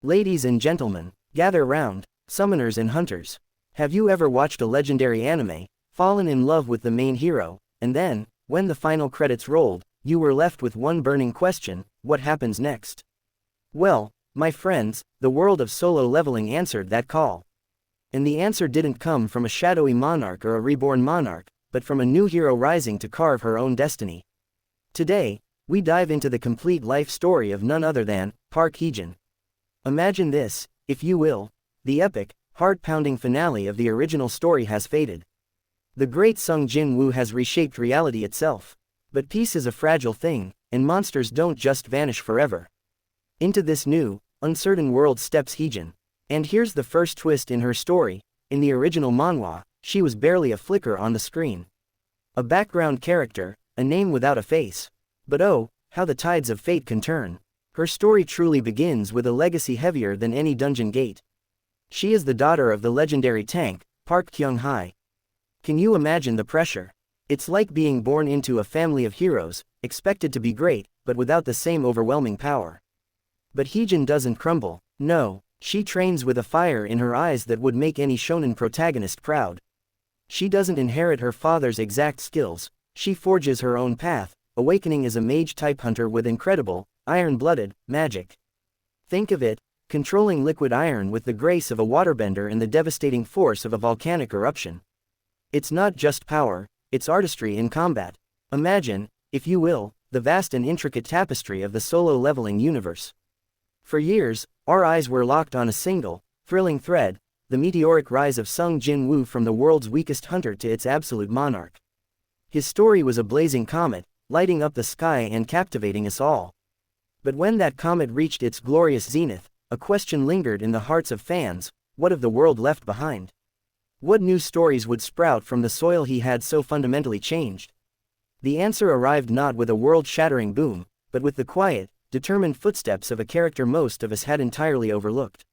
Ladies and gentlemen, gather round, summoners and hunters. Have you ever watched a legendary anime, fallen in love with the main hero, and then, when the final credits rolled, you were left with one burning question: what happens next? Well, my friends, the world of Solo Leveling answered that call. And the answer didn't come from a shadowy monarch or a reborn monarch, but from a new hero rising to carve her own destiny. Today, we dive into the complete life story of none other than Park Heejin. Imagine this, if you will: the epic, heart-pounding finale of the original story has faded. The great Sung Jin-Woo has reshaped reality itself. But peace is a fragile thing, and monsters don't just vanish forever. Into this new, uncertain world steps Heejin. And here's the first twist in her story: in the original Manhwa, she was barely a flicker on the screen. A background character, a name without a face. But oh, how the tides of fate can turn. Her story truly begins with a legacy heavier than any dungeon gate. She is the daughter of the legendary tank, Park Kyung-Hye. Can you imagine the pressure? It's like being born into a family of heroes, expected to be great, but without the same overwhelming power. But Heejin doesn't crumble. No, she trains with a fire in her eyes that would make any shonen protagonist proud. She doesn't inherit her father's exact skills, she forges her own path, awakening as a mage-type hunter with incredible, iron-blooded, magic. Think of it, controlling liquid iron with the grace of a waterbender and the devastating force of a volcanic eruption. It's not just power, it's artistry in combat. Imagine, if you will, the vast and intricate tapestry of the Solo Leveling universe. For years, our eyes were locked on a single, thrilling thread: the meteoric rise of Sung Jin-Woo from the world's weakest hunter to its absolute monarch. His story was a blazing comet, lighting up the sky and captivating us all. But when that comet reached its glorious zenith, a question lingered in the hearts of fans: what of the world left behind? What new stories would sprout from the soil he had so fundamentally changed? The answer arrived not with a world-shattering boom, but with the quiet, determined footsteps of a character most of us had entirely overlooked.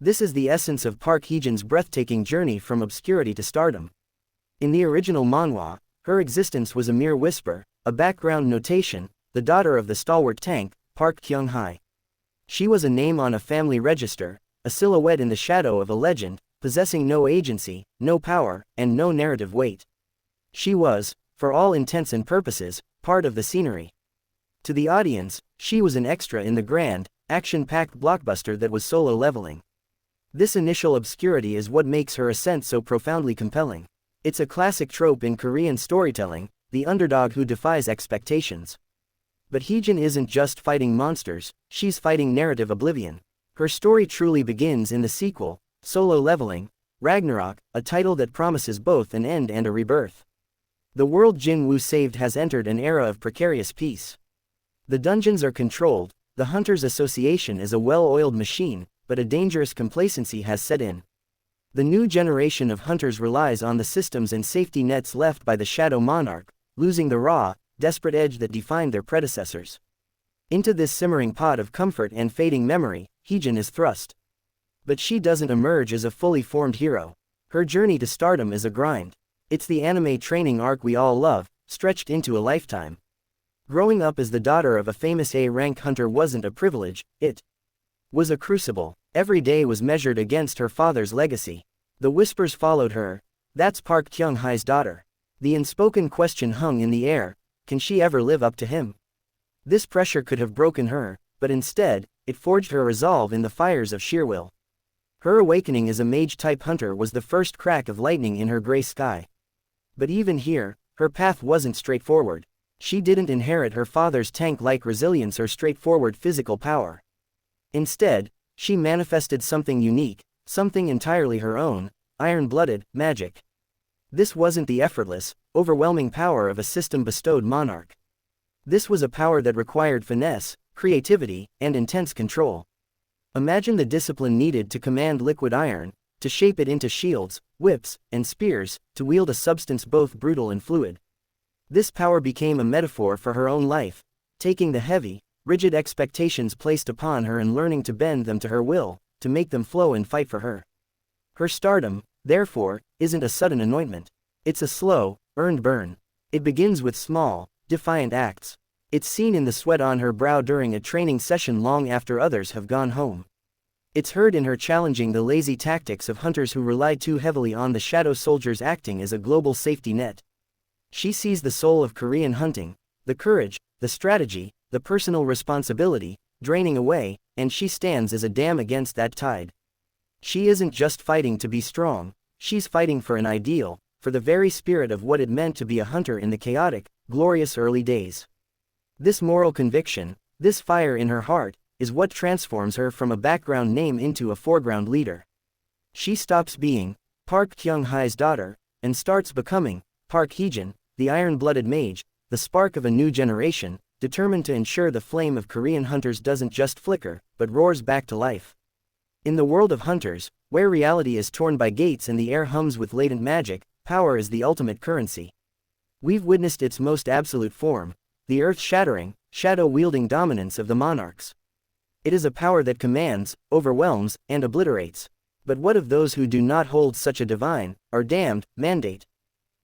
This is the essence of Park Heejin's breathtaking journey from obscurity to stardom. In the original Manhwa, her existence was a mere whisper, a background notation: the daughter of the stalwart tank, Park Kyung-Hye. She was a name on a family register, a silhouette in the shadow of a legend, possessing no agency, no power, and no narrative weight. She was, for all intents and purposes, part of the scenery. To the audience, she was an extra in the grand, action-packed blockbuster that was Solo Leveling. This initial obscurity is what makes her ascent so profoundly compelling. It's a classic trope in Korean storytelling: the underdog who defies expectations. But Heejin isn't just fighting monsters, she's fighting narrative oblivion. Her story truly begins in the sequel, Solo Leveling: Ragnarok, a title that promises both an end and a rebirth. The world Jin-Woo saved has entered an era of precarious peace. The dungeons are controlled, the Hunters Association is a well-oiled machine, but a dangerous complacency has set in. The new generation of hunters relies on the systems and safety nets left by the Shadow Monarch, losing the raw, desperate edge that defined their predecessors. Into this simmering pot of comfort and fading memory, Heejin is thrust. But she doesn't emerge as a fully formed hero. Her journey to stardom is a grind. It's the anime training arc we all love, stretched into a lifetime. Growing up as the daughter of a famous A-rank hunter wasn't a privilege, it was a crucible. Every day was measured against her father's legacy. The whispers followed her: that's Park Kyung-Hye's daughter. The unspoken question hung in the air: can she ever live up to him? This pressure could have broken her, but instead, it forged her resolve in the fires of sheer will. Her awakening as a mage-type hunter was the first crack of lightning in her gray sky. But even here, her path wasn't straightforward. She didn't inherit her father's tank-like resilience or straightforward physical power. Instead, she manifested something unique, something entirely her own: iron-blooded magic. This wasn't the effortless, overwhelming power of a system-bestowed monarch. This was a power that required finesse, creativity, and intense control. Imagine the discipline needed to command liquid iron, to shape it into shields, whips, and spears, to wield a substance both brutal and fluid. This power became a metaphor for her own life, taking the heavy, rigid expectations placed upon her and learning to bend them to her will, to make them flow and fight for her. Her stardom, therefore, isn't a sudden anointment. It's a slow, earned burn. It begins with small, defiant acts. It's seen in the sweat on her brow during a training session long after others have gone home. It's heard in her challenging the lazy tactics of hunters who rely too heavily on the shadow soldiers acting as a global safety net. She sees the soul of Korean hunting, the courage, the strategy, the personal responsibility, draining away, and she stands as a dam against that tide. She isn't just fighting to be strong, she's fighting for an ideal, for the very spirit of what it meant to be a hunter in the chaotic, glorious early days. This moral conviction, this fire in her heart, is what transforms her from a background name into a foreground leader. She stops being Park Kyung-Hye's daughter, and starts becoming Park Heejin, the iron-blooded mage, the spark of a new generation, determined to ensure the flame of Korean hunters doesn't just flicker, but roars back to life. In the world of hunters, where reality is torn by gates and the air hums with latent magic, power is the ultimate currency. We've witnessed its most absolute form, the earth-shattering, shadow-wielding dominance of the monarchs. It is a power that commands, overwhelms, and obliterates. But what of those who do not hold such a divine, or damned, mandate?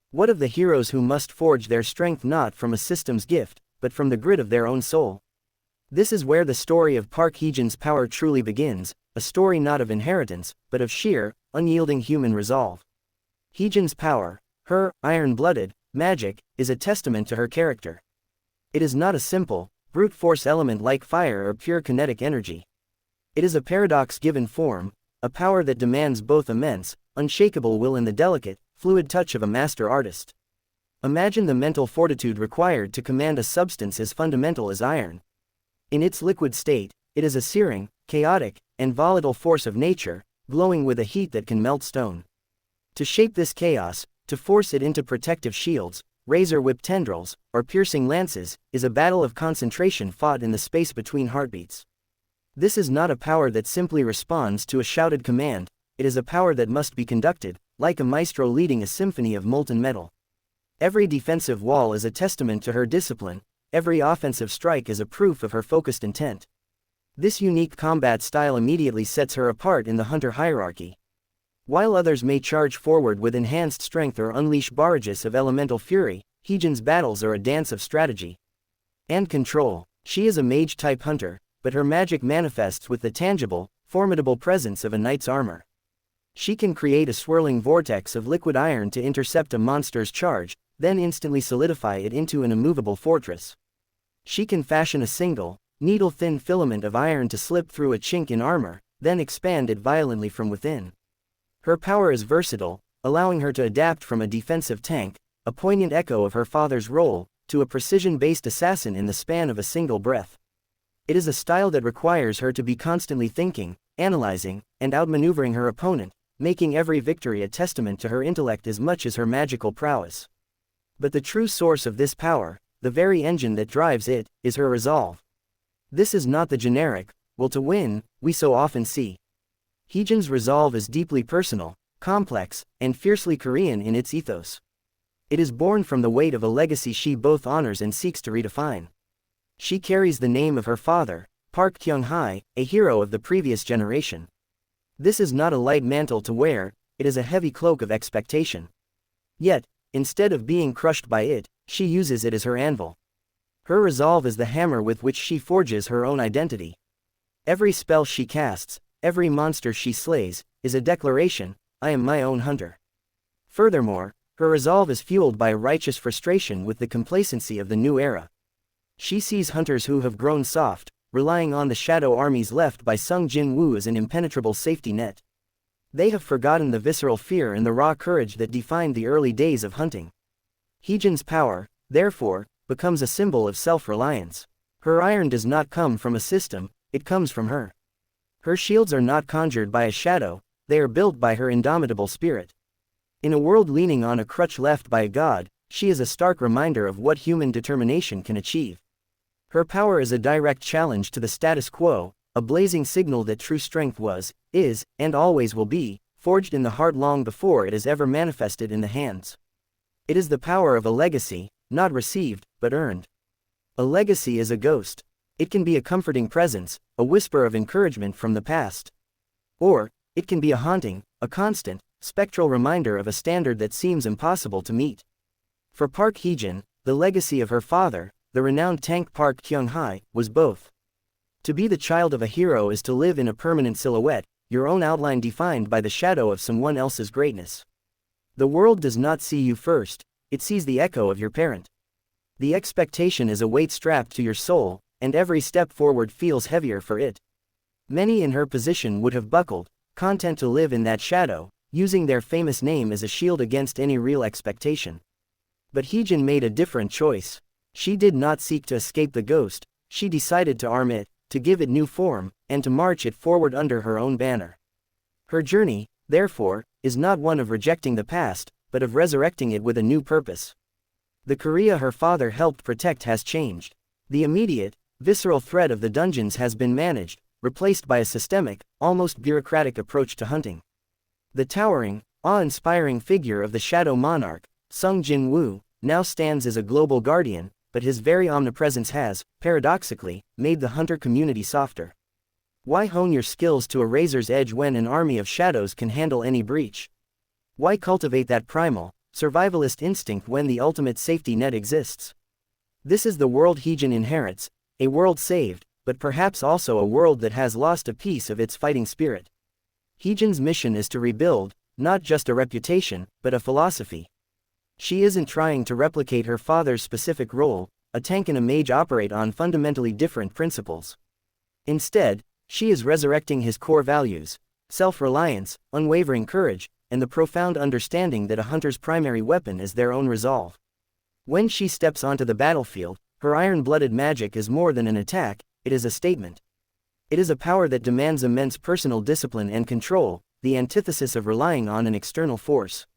What of the heroes who must forge their strength not from a system's gift, but from the grit of their own soul? This is where the story of Park Heejin's power truly begins, a story not of inheritance, but of sheer, unyielding human resolve. Heejin's power, her iron-blooded magic, is a testament to her character. It is not a simple, brute force element like fire or pure kinetic energy. It is a paradox-given form, a power that demands both immense, unshakable will and the delicate, fluid touch of a master artist. Imagine the mental fortitude required to command a substance as fundamental as iron. In its liquid state, it is a searing, chaotic, and volatile force of nature, glowing with a heat that can melt stone. To shape this chaos, to force it into protective shields, razor-whip tendrils, or piercing lances, is a battle of concentration fought in the space between heartbeats. This is not a power that simply responds to a shouted command, it is a power that must be conducted, like a maestro leading a symphony of molten metal. Every defensive wall is a testament to her discipline, every offensive strike is a proof of her focused intent. This unique combat style immediately sets her apart in the hunter hierarchy. While others may charge forward with enhanced strength or unleash barrages of elemental fury, Heejin's battles are a dance of strategy and control. She is a mage-type hunter, but her magic manifests with the tangible, formidable presence of a knight's armor. She can create a swirling vortex of liquid iron to intercept a monster's charge, then instantly solidify it into an immovable fortress. She can fashion a single, needle-thin filament of iron to slip through a chink in armor, then expand it violently from within. Her power is versatile, allowing her to adapt from a defensive tank, a poignant echo of her father's role, to a precision-based assassin in the span of a single breath. It is a style that requires her to be constantly thinking, analyzing, and outmaneuvering her opponent, making every victory a testament to her intellect as much as her magical prowess. But the true source of this power, the very engine that drives it, is her resolve. This is not the generic, will to win, we so often see. Heejin's resolve is deeply personal, complex, and fiercely Korean in its ethos. It is born from the weight of a legacy she both honors and seeks to redefine. She carries the name of her father, Park Kyung-Hye, a hero of the previous generation. This is not a light mantle to wear, it is a heavy cloak of expectation. Yet, instead of being crushed by it, she uses it as her anvil. Her resolve is the hammer with which she forges her own identity. Every spell she casts, every monster she slays, is a declaration, I am my own hunter. Furthermore, her resolve is fueled by a righteous frustration with the complacency of the new era. She sees hunters who have grown soft, relying on the shadow armies left by Sung Jin-Woo as an impenetrable safety net. They have forgotten the visceral fear and the raw courage that defined the early days of hunting. Heejin's power, therefore, becomes a symbol of self-reliance. Her iron does not come from a system, it comes from her. Her shields are not conjured by a shadow, they are built by her indomitable spirit. In a world leaning on a crutch left by a god, she is a stark reminder of what human determination can achieve. Her power is a direct challenge to the status quo, a blazing signal that true strength was, is, and always will be, forged in the heart long before it is ever manifested in the hands. It is the power of a legacy, not received, but earned. A legacy is a ghost. It can be a comforting presence, a whisper of encouragement from the past. Or, it can be a haunting, a constant, spectral reminder of a standard that seems impossible to meet. For Park Heejin, the legacy of her father, the renowned tank Park Kyung-Hye, was both. To be the child of a hero is to live in a permanent silhouette, your own outline defined by the shadow of someone else's greatness. The world does not see you first, it sees the echo of your parent. The expectation is a weight strapped to your soul, and every step forward feels heavier for it. Many in her position would have buckled, content to live in that shadow, using their famous name as a shield against any real expectation. But Heejin made a different choice. She did not seek to escape the ghost, she decided to arm it, to give it new form, and to march it forward under her own banner. Her journey, therefore, is not one of rejecting the past, but of resurrecting it with a new purpose. The Korea her father helped protect has changed. The immediate, visceral threat of the dungeons has been managed, replaced by a systemic, almost bureaucratic approach to hunting. The towering, awe-inspiring figure of the Shadow Monarch, Sung Jin-Woo, now stands as a global guardian, but his very omnipresence has, paradoxically, made the hunter community softer. Why hone your skills to a razor's edge when an army of shadows can handle any breach? Why cultivate that primal, survivalist instinct when the ultimate safety net exists? This is the world Heejin inherits, a world saved, but perhaps also a world that has lost a piece of its fighting spirit. Heejin's mission is to rebuild, not just a reputation, but a philosophy. She isn't trying to replicate her father's specific role, a tank and a mage operate on fundamentally different principles. Instead, she is resurrecting his core values, self-reliance, unwavering courage, and the profound understanding that a hunter's primary weapon is their own resolve. When she steps onto the battlefield, her iron-blooded magic is more than an attack, it is a statement. It is a power that demands immense personal discipline and control, the antithesis of relying on an external force.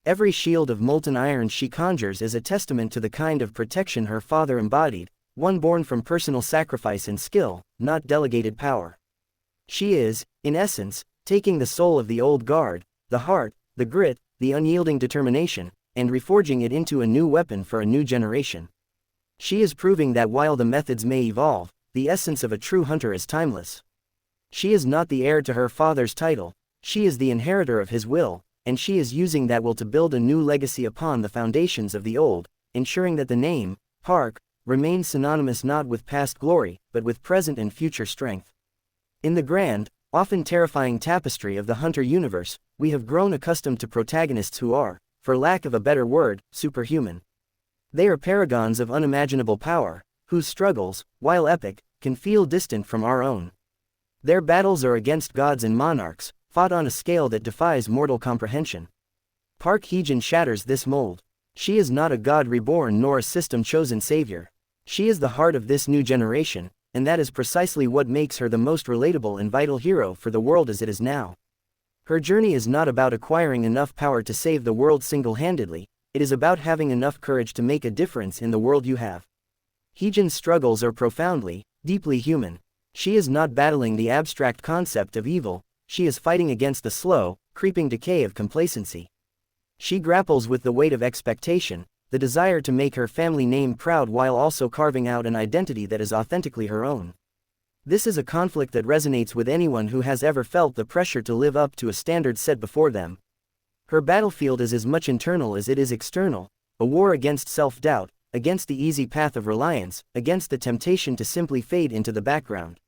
Every shield of molten iron she conjures is a testament to the kind of protection her father embodied, one born from personal sacrifice and skill, not delegated power. She is, in essence, taking the soul of the old guard, the heart, the grit, the unyielding determination, and reforging it into a new weapon for a new generation. She is proving that while the methods may evolve, the essence of a true hunter is timeless. She is not the heir to her father's title, she is the inheritor of his will, and she is using that will to build a new legacy upon the foundations of the old, ensuring that the name, Park, remains synonymous not with past glory, but with present and future strength. In the grand, often terrifying tapestry of the hunter universe, we have grown accustomed to protagonists who are, for lack of a better word, superhuman. They are paragons of unimaginable power, whose struggles, while epic, can feel distant from our own. Their battles are against gods and monarchs, fought on a scale that defies mortal comprehension. Park Heejin shatters this mold. She is not a god reborn nor a system-chosen savior. She is the heart of this new generation, and that is precisely what makes her the most relatable and vital hero for the world as it is now. Her journey is not about acquiring enough power to save the world single-handedly, it is about having enough courage to make a difference in the world you have. Heejin's struggles are profoundly, deeply human. She is not battling the abstract concept of evil, she is fighting against the slow, creeping decay of complacency. She grapples with the weight of expectation, the desire to make her family name proud while also carving out an identity that is authentically her own. This is a conflict that resonates with anyone who has ever felt the pressure to live up to a standard set before them. Her battlefield is as much internal as it is external, a war against self-doubt, against the easy path of reliance, against the temptation to simply fade into the background.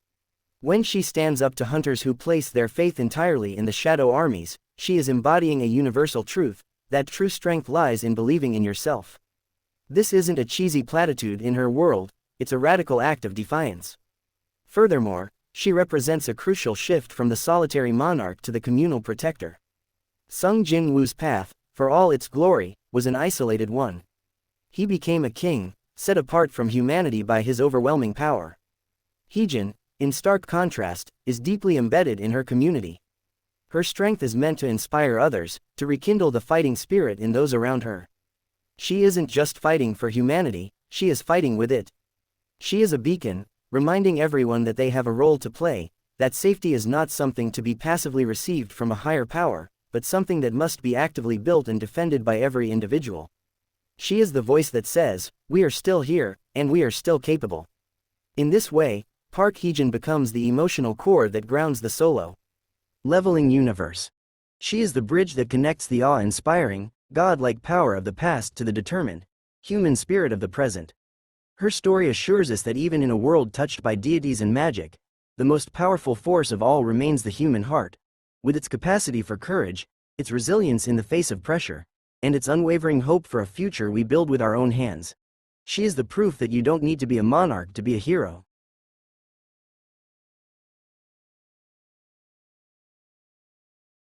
When she stands up to hunters who place their faith entirely in the shadow armies, she is embodying a universal truth, that true strength lies in believing in yourself. This isn't a cheesy platitude in her world, it's a radical act of defiance. Furthermore, she represents a crucial shift from the solitary monarch to the communal protector. Sung Jin-Woo's path, for all its glory, was an isolated one. He became a king, set apart from humanity by his overwhelming power. Heejin, in stark contrast, is deeply embedded in her community. Her strength is meant to inspire others, to rekindle the fighting spirit in those around her. She isn't just fighting for humanity, she is fighting with it. She is a beacon, reminding everyone that they have a role to play, that safety is not something to be passively received from a higher power, but something that must be actively built and defended by every individual. She is the voice that says, "We are still here, and we are still capable." In this way, Park Heejin becomes the emotional core that grounds the solo-leveling universe. She is the bridge that connects the awe-inspiring, god-like power of the past to the determined, human spirit of the present. Her story assures us that even in a world touched by deities and magic, the most powerful force of all remains the human heart, with its capacity for courage, its resilience in the face of pressure, and its unwavering hope for a future we build with our own hands. She is the proof that you don't need to be a monarch to be a hero.